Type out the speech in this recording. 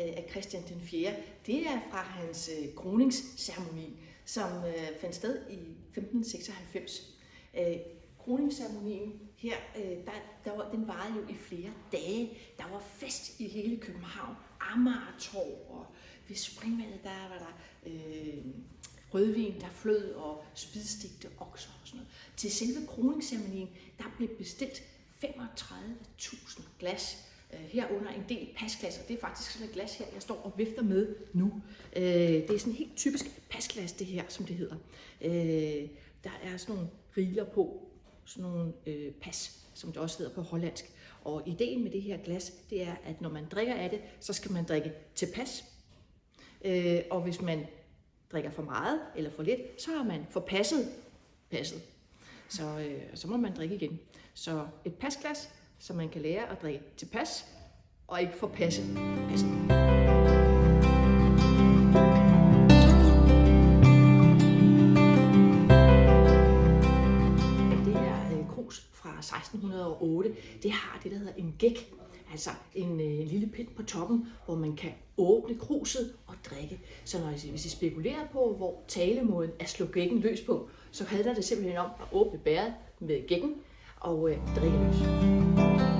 af Christian den 4. Det er fra hans kroningsceremoni, som fandt sted i 1596. Kroningsceremonien her, den varede jo i flere dage. Der var fest i hele København. Amagertorv, og ved Springvandet, der var der rødvin, der flød, og spidstegte okser og sådan noget. Til selve kroningsceremonien, der blev bestilt 35.000 glas, herunder en del pasglas, og det er faktisk sådan et glas her, jeg står og vifter med nu. Det er sådan helt typisk pasglas, det her, som det hedder. Der er sådan nogle riler på, sådan nogle pas, som det også hedder på hollandsk. Og ideen med det her glas, det er, at når man drikker af det, så skal man drikke tilpas. Og hvis man drikker for meget eller for lidt, så har man forpasset passet. Så må man drikke igen. Så et pasglas, så man kan lære at drikke tilpas, og ikke forpasse passet. Fra 1608, det har det, der hedder en gæk, altså en lille pind på toppen, hvor man kan åbne kruset og drikke. Så hvis I spekulerer på, hvor talemåden at slå gækken løs på, så handler det simpelthen om at åbne bæret med gækken og drikke løs.